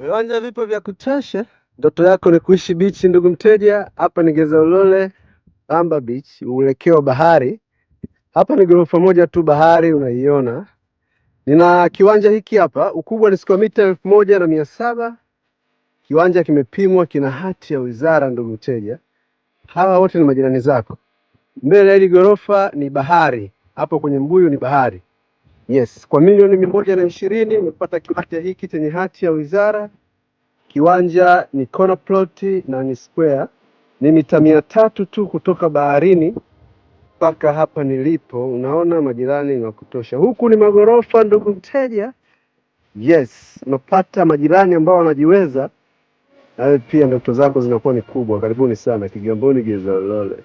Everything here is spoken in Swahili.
Viwanja vipo vya kutosha. Ndoto yako ni kuishi beach, ndugu mteja. Hapa ni Geza Ulole Amba Beach, uelekeo bahari. Hapa ni ghorofa moja tu, bahari unaiona. Nina kiwanja hiki hapa, ukubwa ni square mita 1700. Kiwanja kimepimwa, kina hati ya wizara, ndugu mteja. Hawa wote ni majirani zako. Mbele ya hili ghorofa ni bahari. Hapo kwenye mbuyu ni bahari. Yes, kwa milioni 120 umepata kiwanja hiki chenye hati ya wizara. Kiwanja ni corner plot na ni square. Ni mita 300 tu kutoka baharini mpaka hapa nilipo. Unaona majirani ni wa kutosha. Huku ni magorofa, ndugu mteja. Yes, unapata majirani ambao wanajiweza. Nawe pia ndoto zako zinakuwa ni kubwa. Karibuni sana Kigamboni Geza Ulole.